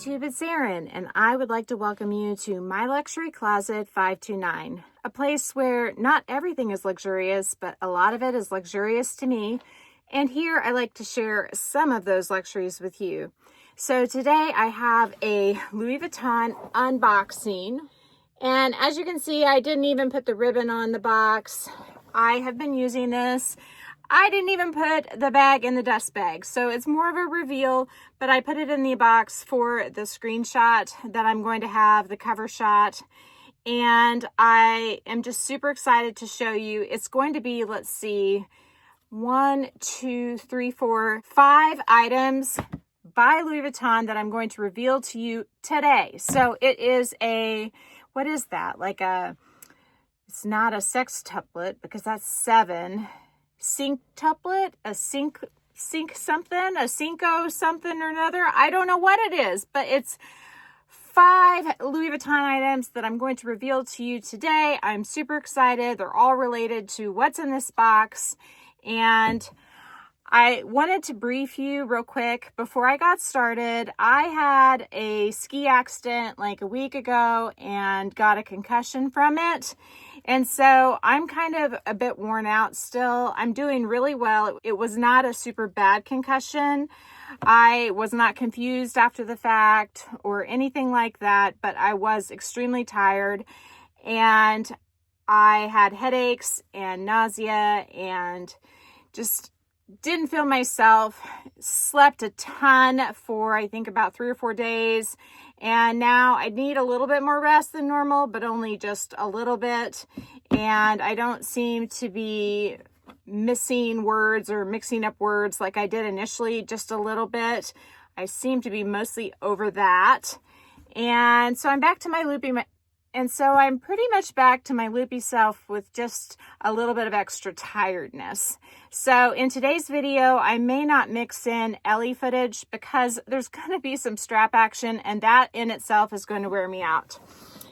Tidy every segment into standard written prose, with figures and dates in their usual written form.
YouTube, it's Erin, and I would like to welcome you to my luxury closet 529, a place where not everything is luxurious, but a lot of it is luxurious to me. And here I like to share some of those luxuries with you. So today I have a Louis Vuitton unboxing. And as you can see, I didn't even put the ribbon on the box. I have been using this. I didn't even put the bag in the dust bag. So it's more of a reveal, but I put it in the box for the screenshot that I'm going to have, the cover shot. And I am just super excited to show you. It's going to be, let's see, 5 items by Louis Vuitton that I'm going to reveal to you today. So it is a, what is that? It's not a sextuplet because that's 7. Synctuplet, a sync something, a cinco something or another. I don't know what it is, but it's 5 Louis Vuitton items that I'm going to reveal to you today. I'm super excited. They're all related to what's in this box. And I wanted to brief you real quick before I got started. I had a ski accident like a week ago and got a concussion from it. And so I'm kind of a bit worn out still. I'm doing really well. It was not a super bad concussion. I was not confused after the fact or anything like that, but I was extremely tired and I had headaches and nausea and just didn't feel myself. Slept a ton for I think about 3 or 4 days, and now I need a little bit more rest than normal, but only just a little bit. And I don't seem to be missing words or mixing up words like I did initially, just a little bit. I seem to be mostly over that. And so I'm back to my loopy I'm pretty much back to my loopy self with just a little bit of extra tiredness. So in today's video, I may not mix in LE footage because there's going to be some strap action, and that in itself is going to wear me out.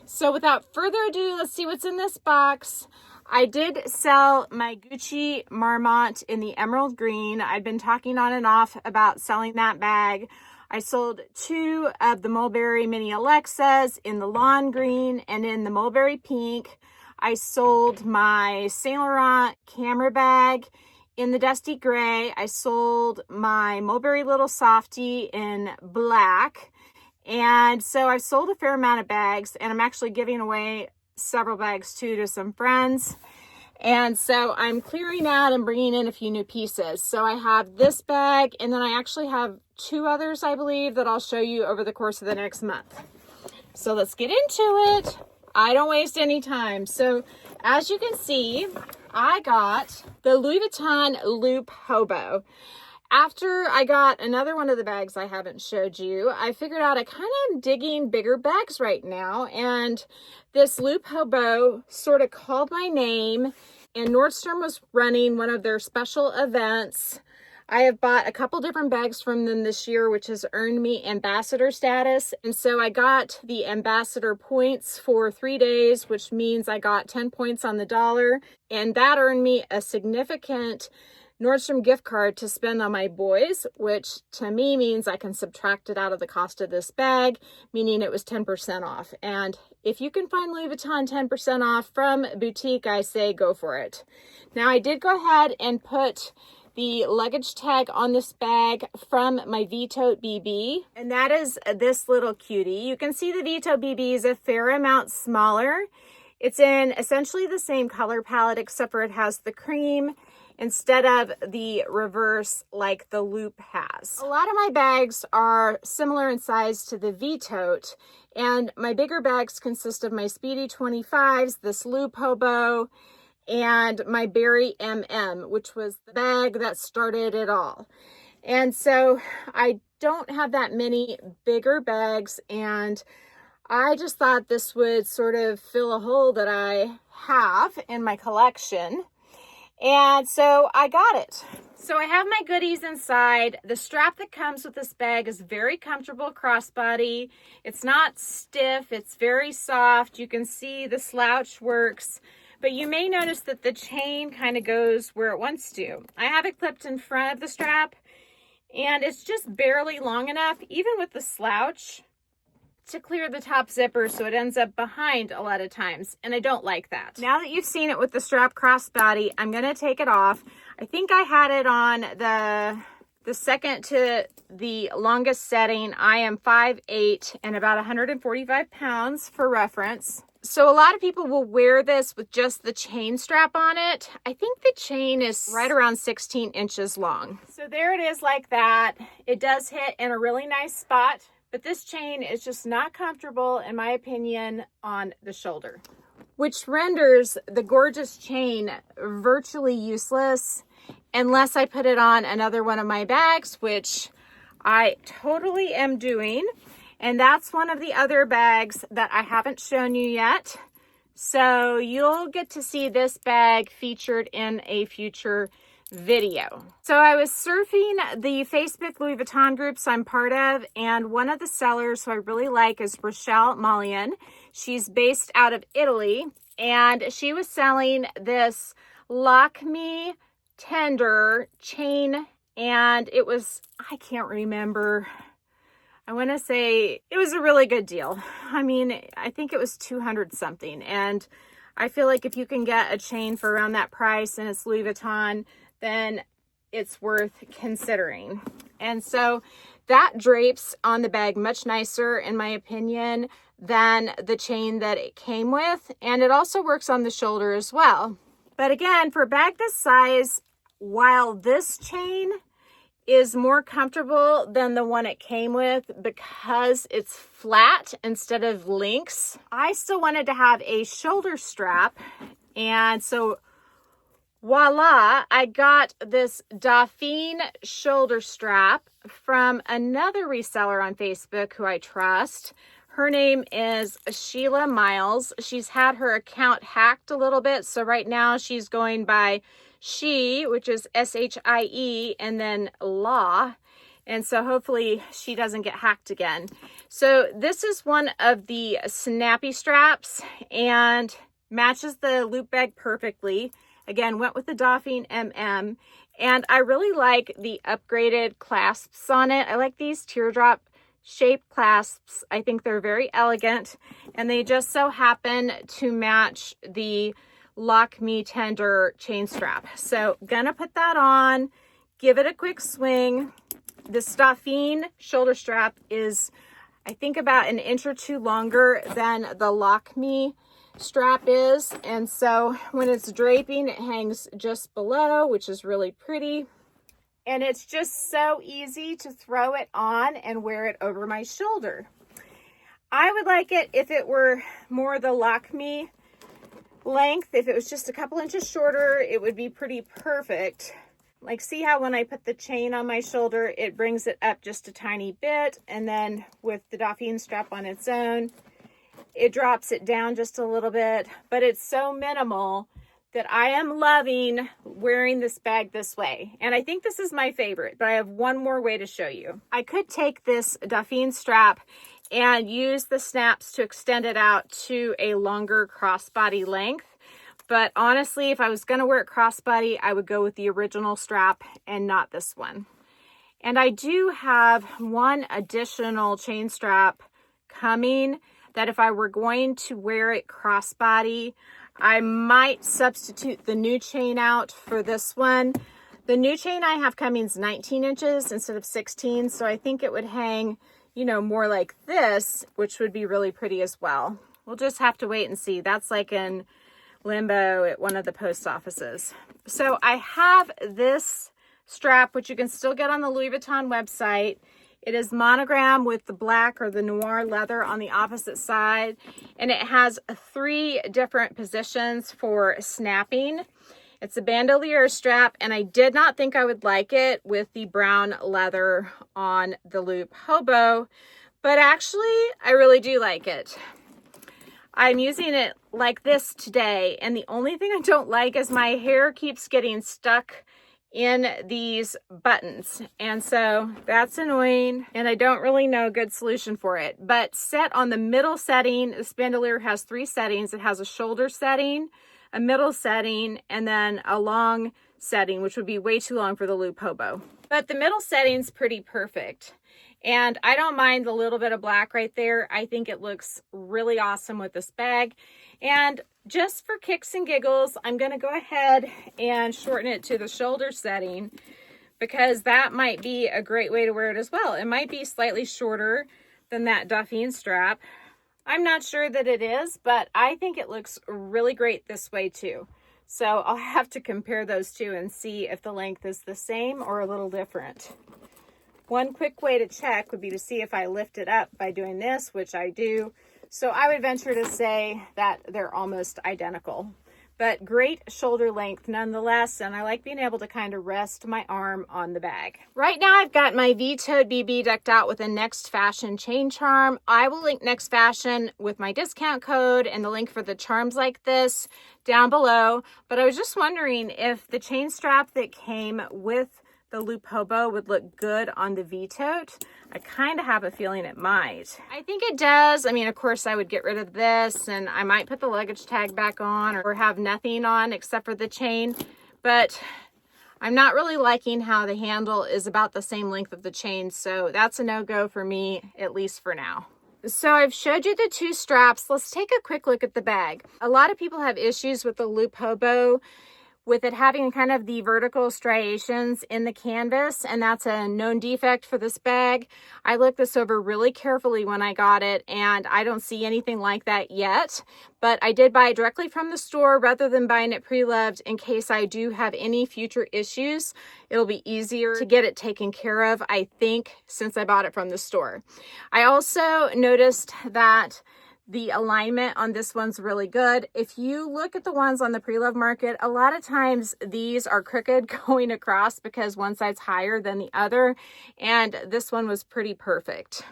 So without further ado, let's see what's in this box. I did sell my Gucci Marmont in the emerald green. I've been talking on and off about selling that bag. I sold 2 of the Mulberry Mini Alexas in the lawn green and in the mulberry pink. I sold my Saint Laurent camera bag in the dusty gray. I sold my Mulberry Little Softy in black. And so I've sold a fair amount of bags, and I'm actually giving away several bags too to some friends. And so I'm clearing out and bringing in a few new pieces. So I have this bag, and then I actually have 2 others, I believe, that I'll show you over the course of the next month. So let's get into it. I don't waste any time. So as you can see, I got the Louis Vuitton Loop Hobo. After I got another one of the bags I haven't showed you, I figured out I kind of am digging bigger bags right now. And this Loop Hobo sort of called my name, and Nordstrom was running one of their special events. I have bought a couple different bags from them this year, which has earned me ambassador status. And so I got the ambassador points for 3 days, which means I got 10 points on the dollar. And that earned me a significant Nordstrom gift card to spend on my boys, which to me means I can subtract it out of the cost of this bag, meaning it was 10% off. And if you can find Louis Vuitton 10% off from boutique, I say go for it. Now I did go ahead and put the luggage tag on this bag from my Vuitton BB, and that is this little cutie. You can see the Vuitton BB is a fair amount smaller. It's in essentially the same color palette, except for it has the cream instead of the reverse like the Loop has. A lot of my bags are similar in size to the V-Tote, and my bigger bags consist of my Speedy 25s, this Loop Hobo, and my Berry MM, which was the bag that started it all. And so I don't have that many bigger bags, and I just thought this would sort of fill a hole that I have in my collection. And so I got it. So I have my goodies inside. The strap that comes with this bag is very comfortable crossbody. It's not stiff, it's very soft. You can see the slouch works, but you may notice that the chain kind of goes where it wants to. I have it clipped in front of the strap, and it's just barely long enough, even with the slouch, to clear the top zipper, so it ends up behind a lot of times, and I don't like that. Now that you've seen it with the strap crossbody, I'm gonna take it off. I think I had it on the second to the longest setting. I am 5'8" and about 145 pounds for reference. So a lot of people will wear this with just the chain strap on it. I think the chain is right around 16 inches long. So there it is like that. It does hit in a really nice spot, but this chain is just not comfortable, in my opinion, on the shoulder, which renders the gorgeous chain virtually useless unless I put it on another one of my bags, which I totally am doing. And that's one of the other bags that I haven't shown you yet. So you'll get to see this bag featured in a future video. So I was surfing the Facebook Louis Vuitton groups I'm part of, and one of the sellers who I really like is Rochelle Malian. She's based out of Italy, and she was selling this Lock Me Tender chain, and it was, I can't remember, I want to say it was a really good deal. I mean, I think it was 200 something. And I feel like if you can get a chain for around that price and it's Louis Vuitton, then it's worth considering. And so that drapes on the bag much nicer, in my opinion, than the chain that it came with. And it also works on the shoulder as well. But again, for a bag this size, while this chain is more comfortable than the one it came with because it's flat instead of links, I still wanted to have a shoulder strap. And so voila, I got this Dauphine shoulder strap from another reseller on Facebook who I trust. Her name is Sheila Miles. She's had her account hacked a little bit, so right now she's going by She, which is S-H-I-E, and then Law. And so hopefully she doesn't get hacked again. So this is one of the snappy straps and matches the loop bag perfectly. Again, went with the Dauphine MM. And I really like the upgraded clasps on it. I like these teardrop shaped clasps. I think they're very elegant. And they just so happen to match the Lock Me Tender chain strap. So gonna put that on, give it a quick swing. This Dauphine shoulder strap is, I think, about an inch or two longer than the Lock Me strap is. And so when it's draping, it hangs just below, which is really pretty. And it's just so easy to throw it on and wear it over my shoulder. I would like it if it were more the Lock Me length. If it was just a couple inches shorter, it would be pretty perfect. Like, see how when I put the chain on my shoulder, it brings it up just a tiny bit, and then with the Dauphine strap on its own, it drops it down just a little bit, but it's so minimal that I am loving wearing this bag this way. And I think this is my favorite, but I have one more way to show you. I could take this Dauphine strap and use the snaps to extend it out to a longer crossbody length. But honestly, if I was gonna wear it crossbody, I would go with the original strap and not this one. And I do have one additional chain strap coming that if I were going to wear it crossbody, I might substitute the new chain out for this one. The new chain I have coming is 19 inches instead of 16, so I think it would hang, you know, more like this, which would be really pretty as well. We'll just have to wait and see. That's like in limbo at one of the post offices. So I have this strap, which you can still get on the Louis Vuitton website. It is monogram with the black or the noir leather on the opposite side, and it has 3 different positions for snapping. It's a bandolier strap, and I did not think I would like it with the brown leather on the Loop Hobo, but actually I really do like it. I'm using it like this today, and the only thing I don't like is my hair keeps getting stuck in these buttons, and so that's annoying, and I don't really know a good solution for it. But set on the middle setting, this bandolier has 3 settings. It has a shoulder setting, a middle setting, and then a long setting, which would be way too long for the Loop Hobo. But the middle setting's pretty perfect. And I don't mind the little bit of black right there. I think it looks really awesome with this bag. And just for kicks and giggles, I'm going to go ahead and shorten it to the shoulder setting, because that might be a great way to wear it as well. It might be slightly shorter than that Duffine strap. I'm not sure that it is, but I think it looks really great this way too. So I'll have to compare those two and see if the length is the same or a little different. One quick way to check would be to see if I lift it up by doing this, which I do. So I would venture to say that they're almost identical, but great shoulder length nonetheless. And I like being able to kind of rest my arm on the bag. Right now I've got my V-toed BB decked out with a Next Fashion chain charm. I will link Next Fashion with my discount code and the link for the charms like this down below. But I was just wondering if the chain strap that came with the Loop Hobo would look good on the V-tote. I kind of have a feeling it might. I think it does. I mean, of course, I would get rid of this and I might put the luggage tag back on or have nothing on except for the chain. But I'm not really liking how the handle is about the same length of the chain. So that's a no-go for me, at least for now. So I've showed you the two straps. Let's take a quick look at the bag. A lot of people have issues with the Loop Hobo, with it having kind of the vertical striations in the canvas, and that's a known defect for this bag. I looked this over really carefully when I got it, and I don't see anything like that yet, but I did buy it directly from the store rather than buying it pre-loved in case I do have any future issues. It'll be easier to get it taken care of, I think, since I bought it from the store. I also noticed that the alignment on this one's really good. If you look at the ones on the pre-love market, a lot of times these are crooked going across because one side's higher than the other, and this one was pretty perfect.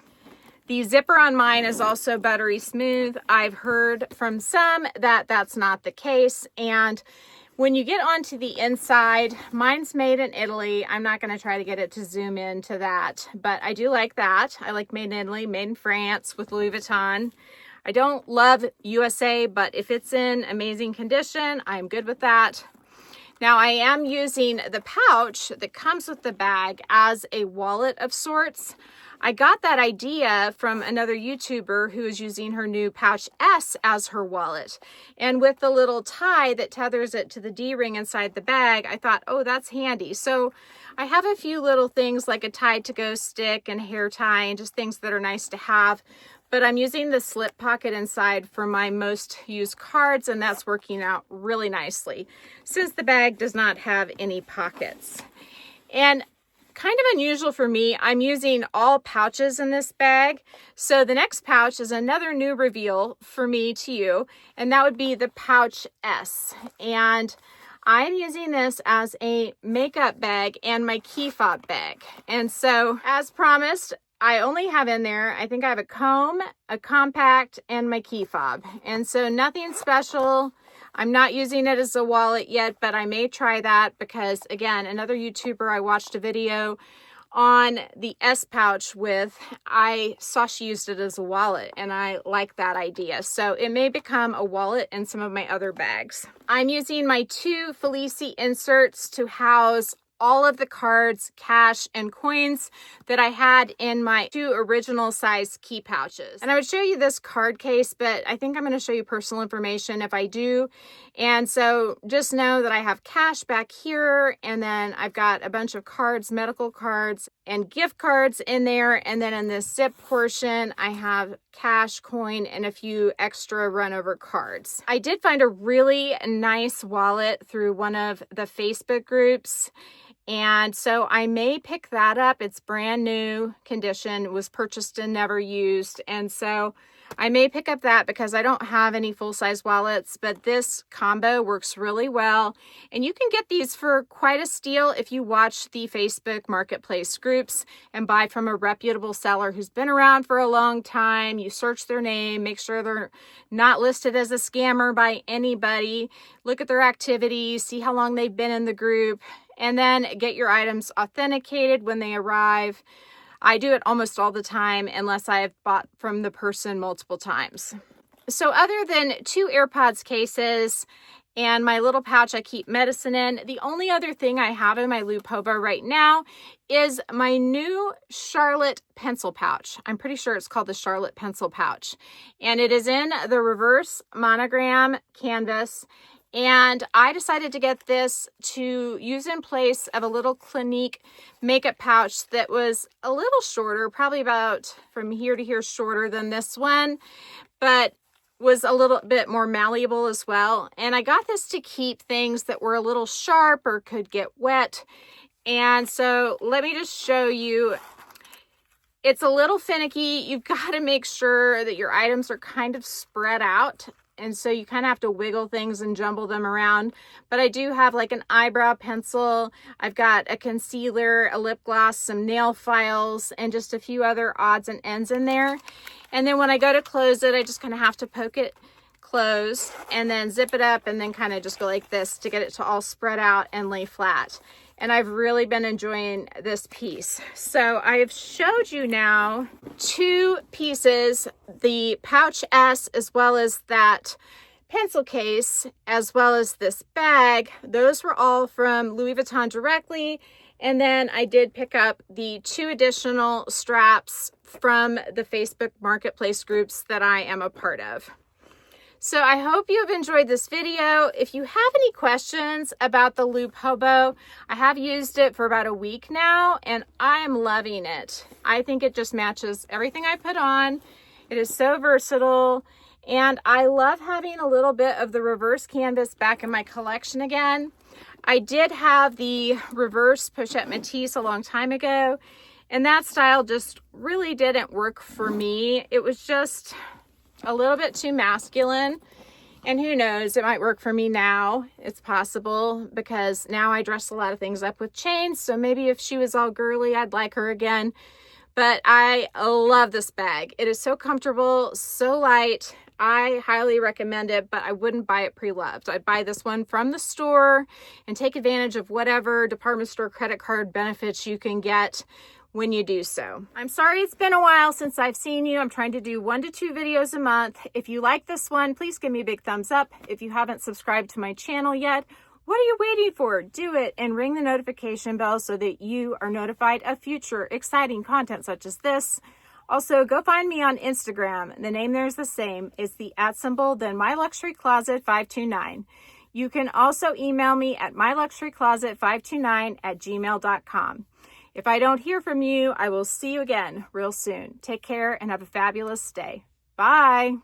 The zipper on mine is also buttery smooth. I've heard from some that that's not the case, and when you get onto the inside, mine's made in Italy. I'm not going to try to get it to zoom into that, but I do like that. I like made in Italy, made in France with Louis Vuitton. I don't love USA, but if it's in amazing condition, I'm good with that. Now I am using the pouch that comes with the bag as a wallet of sorts. I got that idea from another YouTuber who is using her new Pouch S as her wallet. And with the little tie that tethers it to the D-ring inside the bag, I thought, oh, that's handy. So I have a few little things like a Tide-to-go stick and hair tie and just things that are nice to have. But I'm using the slip pocket inside for my most used cards, and that's working out really nicely since the bag does not have any pockets. And kind of unusual for me, I'm using all pouches in this bag. So the next pouch is another new reveal for me to you, and that would be the Pouch S. And I'm using this as a makeup bag and my key fob bag. And so as promised, I only have in there, I think I have a comb, a compact, and my key fob. And so nothing special. I'm not using it as a wallet yet, but I may try that because, again, another YouTuber I watched a video on the S pouch with, I saw she used it as a wallet, and I like that idea. So it may become a wallet in some of my other bags. I'm using my two Felici inserts to house all of the cards, cash, and coins that I had in my two original size key pouches. And I would show you this card case, but I think I'm going to show you personal information if I do. And so just know that I have cash back here, and then I've got a bunch of cards, medical cards, and gift cards in there. And then in this zip portion, I have cash, coin, and a few extra run over cards. I did find a really nice wallet through one of the Facebook groups, and so I may pick that up. It's brand new condition, was purchased and never used. And so I may pick up that because I don't have any full-size wallets, but this combo works really well. And you can get these for quite a steal if you watch the Facebook marketplace groups and buy from a reputable seller who's been around for a long time. You search their name, make sure they're not listed as a scammer by anybody. Look at their activities, see how long they've been in the group, and then get your items authenticated when they arrive. I do it almost all the time unless I have bought from the person multiple times. So other than two AirPods cases and my little pouch I keep medicine in. The only other thing I have in my Loop Hobo right now is my new Charlotte pencil pouch. I'm pretty sure it's called the Charlotte pencil pouch. And it is in the reverse monogram canvas. And I decided to get this to use in place of a little Clinique makeup pouch that was a little shorter, probably about from here to here shorter than this one, but was a little bit more malleable as well. And I got this to keep things that were a little sharp or could get wet. And so let me just show you. It's a little finicky. You've got to make sure that your items are kind of spread out. And so you kind of have to wiggle things and jumble them around. But I do have like an eyebrow pencil. I've got a concealer, a lip gloss, some nail files, and just a few other odds and ends in there. And then when I go to close it, I just kind of have to poke it closed and then zip it up and then kind of just go like this to get it to all spread out and lay flat. And I've really been enjoying this piece. So I have showed you now 2 pieces, the pouch S as well as that pencil case, as well as this bag. Those were all from Louis Vuitton directly. And then I did pick up the 2 additional straps from the Facebook Marketplace groups that I am a part of. So I hope you have enjoyed this video. If you have any questions about the Loop Hobo, I have used it for about a week now and I am loving it. I think it just matches everything I put on. It is so versatile and I love having a little bit of the reverse canvas back in my collection again. I did have the reverse pochette Matisse a long time ago, and that style just really didn't work for me. It was just a little bit too masculine, and who knows, it might work for me now. It's possible, because now I dress a lot of things up with chains, so maybe if she was all girly, I'd like her again. But I love this bag. It is so comfortable, so light. I highly recommend it, but I wouldn't buy it pre-loved. I'd buy this one from the store and take advantage of whatever department store credit card benefits you can get when you do so. I'm sorry it's been a while since I've seen you. I'm trying to do 1 to 2 videos a month. If you like this one, please give me a big thumbs up. If you haven't subscribed to my channel yet, what are you waiting for? Do it and ring the notification bell so that you are notified of future exciting content such as this. Also, go find me on Instagram. The name there is the same. It's the @ then myluxurycloset529. You can also email me at myluxurycloset529@gmail.com. If I don't hear from you, I will see you again real soon. Take care and have a fabulous day. Bye.